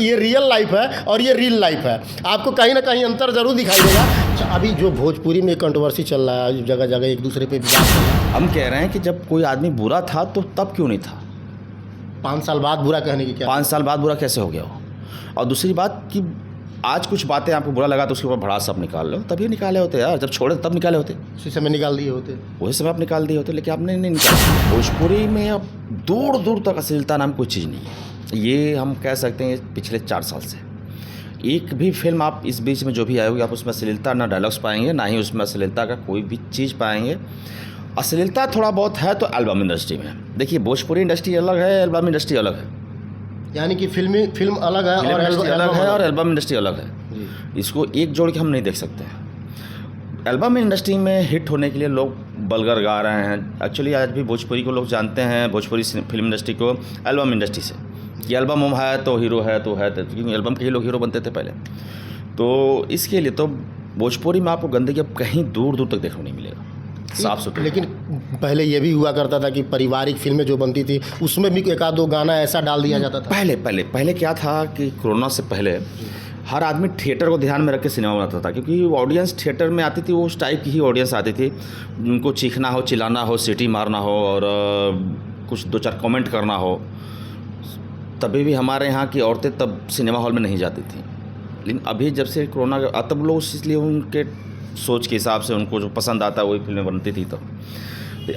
ये real life है और ये रील लाइफ है, आपको कहीं ना कहीं अंतर जरूर दिखाई देगा। अच्छा, अभी जो भोजपुरी में कंट्रोवर्सी चल रहा है, जगह जगह एक दूसरे पे विवाद चल रहा है, हम कह रहे हैं कि जब कोई आदमी बुरा था तो तब क्यों नहीं था? 5 साल बाद बुरा कहने की क्या? 5 साल बाद बुरा कैसे हो गया हो? और दूसरी बात कि आज कुछ बातें आपको बुरा लगा तो उसके ऊपर भड़ास आप निकाल लो, तभी निकाले होते यार। जब छोड़े तब निकाले होते, उसी समय निकाल दिए होते। वही समय आप निकाल दिए होते, लेकिन आपने नहीं निकाला। भोजपुरी में अब दूर दूर तक अश्लीलता नाम कोई चीज़ नहीं है। ये हम कह सकते हैं पिछले 4 साल से एक भी फिल्म आप इस बीच में जो भी आई होगी, आप उसमें अश्लीलता ना डायलॉग्स पाएंगे, ना ही उसमें अश्लीलता का कोई भी चीज़ पाएंगे। अश्लीलता थोड़ा बहुत है तो एल्बम इंडस्ट्री में। देखिए, भोजपुरी इंडस्ट्री अलग है, एल्बम इंडस्ट्री अलग है। यानी कि फिल्म अलग है और इंडस्ट्री अलग है और एल्बम इंडस्ट्री अलग है। जी। इसको एक जोड़ के हम नहीं देख सकते हैं। एल्बम इंडस्ट्री में हिट होने के लिए लोग बलगर गा रहे हैं। एक्चुअली आज भी भोजपुरी को लोग जानते हैं, भोजपुरी फिल्म इंडस्ट्री को एल्बम इंडस्ट्री से, कि एल्बम है तो हीरो है तो है, क्योंकि एल्बम के ही लोग हीरो बनते थे पहले। तो इसके लिए तो भोजपुरी में आपको गंदगी अब कहीं दूर दूर तक देखने नहीं मिलेगा, साफ सुथरा। लेकिन पहले ये भी हुआ करता था कि पारिवारिक फिल्में जो बनती थी उसमें भी एक आध दो गाना ऐसा डाल दिया जाता था। पहले क्या था कि कोरोना से पहले हर आदमी थिएटर को ध्यान में रख के सिनेमा बनाता था, क्योंकि ऑडियंस थिएटर में आती थी, वो उस टाइप की ही ऑडियंस आती थी। उनको चीखना हो, चिल्लाना हो, सीटी मारना हो और कुछ 2-4 कमेंट करना हो। तभी भी हमारे यहाँ की औरतें तब सिनेमा हॉल में नहीं जाती थी। लेकिन अभी जब से कोरोना तब लोग इसलिए उनके सोच के हिसाब से उनको जो पसंद आता है वही फिल्में बनती थी। तो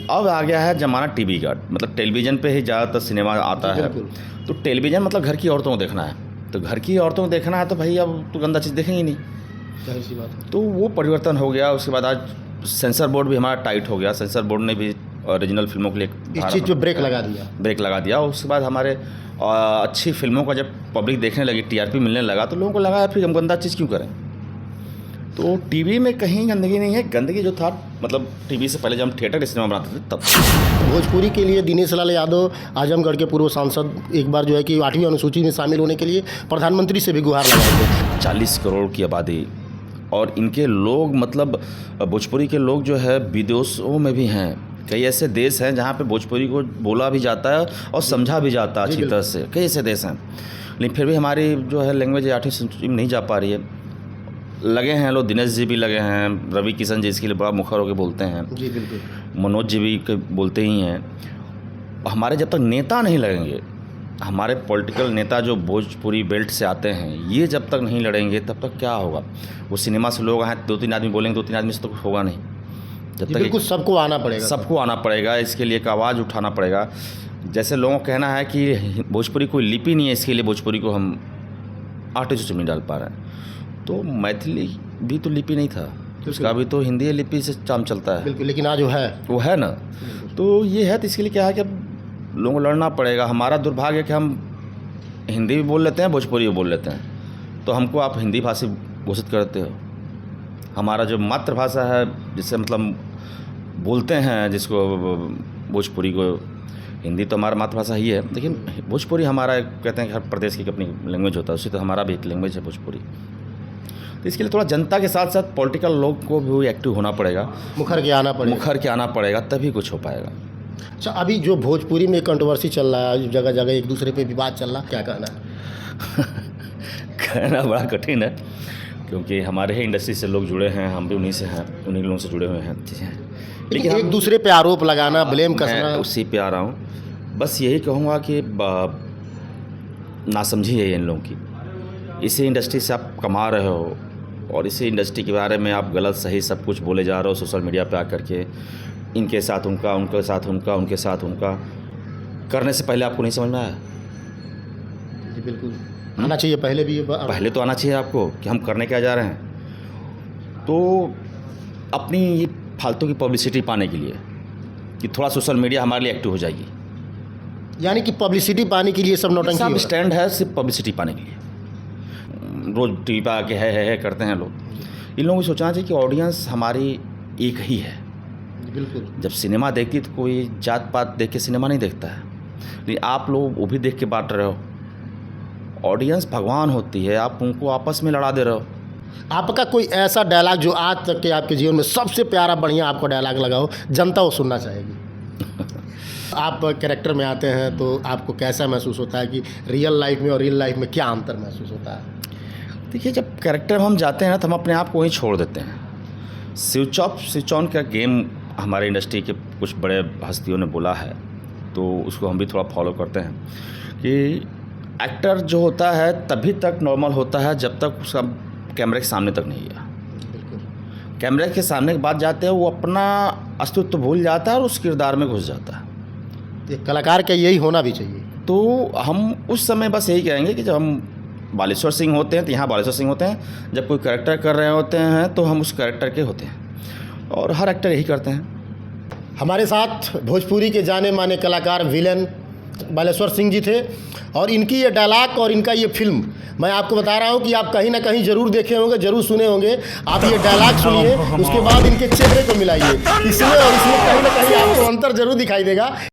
अब आ गया है ज़माना टीवी का, मतलब टेलीविज़न पे ही ज़्यादातर सिनेमा आता है। तो टेलीविज़न मतलब घर की औरतों को देखना है, तो घर की औरतों को देखना है तो भाई अब तो गंदा चीज़ देखेंगे नहीं, जाहिर सी बात है। तो वो परिवर्तन हो गया। उसके बाद आज सेंसर बोर्ड भी हमारा टाइट हो गया। सेंसर बोर्ड ने भी ओरिजिनल फिल्मों के लिए इस चीज़ पे ब्रेक लगा दिया। उसके बाद हमारे अच्छी फिल्मों का जब पब्लिक देखने लगी, टीआरपी मिलने लगा, तो लोगों को लगा फिर हम गंदा चीज़ क्यों करें। तो टीवी में कहीं गंदगी नहीं है। गंदगी जो था मतलब टीवी से पहले जब हम थिएटर सिनेमा बनाते थे तब। भोजपुरी के लिए दिनेश लाल यादव, आजमगढ़ के पूर्व सांसद, एक बार जो है कि 8वीं अनुसूची में शामिल होने के लिए प्रधानमंत्री से भी गुहार लगाए थे। 40 करोड़ की आबादी और इनके लोग, मतलब भोजपुरी के लोग जो है विदेशों में भी हैं। कई ऐसे देश हैं जहाँ पे भोजपुरी को बोला भी जाता है और समझा भी जाता है अच्छी तरह से। कई ऐसे देश हैं, लेकिन फिर भी हमारी जो है लैंग्वेज 8वीं अनुसूची में नहीं जा पा रही है। लगे हैं लोग, दिनेश जी भी लगे हैं, रवि किशन जी इसके लिए बड़ा मुखर होकर बोलते हैं। जी बिल्कुल। मनोज जी भी बोलते ही हैं। हमारे जब तक नेता नहीं लगेंगे, हमारे पॉलिटिकल नेता जो भोजपुरी बेल्ट से आते हैं, ये जब तक नहीं लड़ेंगे तब तक क्या होगा। वो सिनेमा से लोग आए 2-3 आदमी बोलेंगे, 2-3 आदमी से तो कुछ होगा नहीं। जब तक बिल्कुल सबको आना पड़ेगा, इसके लिए एक आवाज़ उठाना पड़ेगा। जैसे लोगों का कहना है कि भोजपुरी कोई लिपि नहीं है, इसके लिए भोजपुरी को हम आर्टिफिशियल नहीं डाल पा रहे हैं। तो मैथिली भी तो लिपि नहीं था, उसका भी तो हिंदी लिपि से काम चलता है। बिल्कुल, लेकिन आज वो है ना। तो ये है, तो इसके लिए क्या है कि अब लोगों को लड़ना पड़ेगा। हमारा दुर्भाग्य है कि हम हिंदी भी बोल लेते हैं, भोजपुरी भी बोल लेते हैं, तो हमको आप हिंदी भाषी घोषित करते हो। हमारा जो मातृभाषा है, जिससे मतलब बोलते हैं, जिसको भोजपुरी को, हिंदी तो हमारा मातृभाषा ही है, लेकिन भोजपुरी हमारा, कहते हैं कि हर प्रदेश की अपनी लैंग्वेज होता है, उसी तो हमारा भी एक लैंग्वेज है भोजपुरी। तो इसके लिए थोड़ा जनता के साथ साथ पॉलिटिकल लोग को भी एक्टिव होना पड़ेगा, मुखर के आना पड़ेगा, तभी कुछ हो पाएगा। अच्छा, अभी जो भोजपुरी में कंट्रोवर्सी चल रहा है, जगह जगह एक दूसरे पे विवाद चल रहा है, क्या कहना है? कहना बड़ा कठिन है, क्योंकि हमारे ही इंडस्ट्री से लोग जुड़े हैं, हम भी उन्हीं से हैं, उन्हीं लोगों से जुड़े हुए हैं। लेकिन एक दूसरे पे आरोप लगाना, ब्लेम कसना, उसी पे आ रहा हूँ। बस यही कहूँगा कि नासमझी है इन लोगों की। इसी इंडस्ट्री से आप कमा रहे हो और इसी इंडस्ट्री के बारे में आप गलत सही सब कुछ बोले जा रहे हो सोशल मीडिया पे आकर के। इनके साथ उनका, उनके साथ उनका, उनके साथ उनका करने से पहले आपको नहीं समझ में आया? जी बिल्कुल, आना चाहिए पहले तो आना चाहिए आपको कि हम करने क्या जा रहे हैं। तो अपनी ये फालतू की पब्लिसिटी पाने के लिए कि थोड़ा सोशल मीडिया हमारे लिए एक्टिव हो जाएगी, यानी कि पब्लिसिटी पाने के लिए सब नौटंकी सब स्टैंड है, सिर्फ पब्लिसिटी पाने के लिए। रोज़ टीवी पर आके है करते हैं लोग। इन लोगों को सोचना चाहिए कि ऑडियंस हमारी एक ही है। बिल्कुल, जब सिनेमा देखती तो कोई जात पात देख के सिनेमा नहीं देखता है, लेकिन आप लोग वो भी देख के बांट रहे हो। ऑडियंस भगवान होती है, आप उनको आपस में लड़ा दे रहे हो। आपका कोई ऐसा डायलॉग जो आज तक के आपके जीवन में सबसे प्यारा बढ़िया आपको डायलॉग लगा हो, जनता वो सुनना चाहेगी? आप कैरेक्टर में आते हैं तो आपको कैसा महसूस होता है कि रियल लाइफ में और रियल लाइफ में क्या अंतर महसूस होता है? देखिए, जब कैरेक्टर में हम जाते हैं ना तो हम अपने आप को वहीं छोड़ देते हैं। स्विच ऑफ स्विच ऑन का गेम हमारे इंडस्ट्री के कुछ बड़े हस्तियों ने बोला है, तो उसको हम भी थोड़ा फॉलो करते हैं कि एक्टर जो होता है तभी तक नॉर्मल होता है जब तक उसका कैमरे के सामने तक नहीं गया। बिल्कुल। कैमरे के सामने के बाद जाते हैं वो अपना अस्तित्व भूल जाता है और उस किरदार में घुस जाता है। एक कलाकार का यही होना भी चाहिए। तो हम उस समय बस यही कहेंगे कि जब हम बालेश्वर सिंह होते हैं तो यहाँ बालेश्वर सिंह होते हैं, जब कोई कैरेक्टर कर रहे होते हैं तो हम उस कैरेक्टर के होते हैं, और हर एक्टर यही करते हैं। हमारे साथ भोजपुरी के जाने माने कलाकार विलेन बालेश्वर सिंह जी थे, और इनकी ये डायलॉग और इनका ये फिल्म मैं आपको बता रहा हूँ कि आप कहीं ना कहीं ज़रूर देखे होंगे, ज़रूर सुने होंगे। आप ये डायलॉग सुनिए, उसके बाद इनके चेहरे को मिलाइए, इसमें और इसमें कहीं ना कहीं आपको अंतर ज़रूर दिखाई देगा।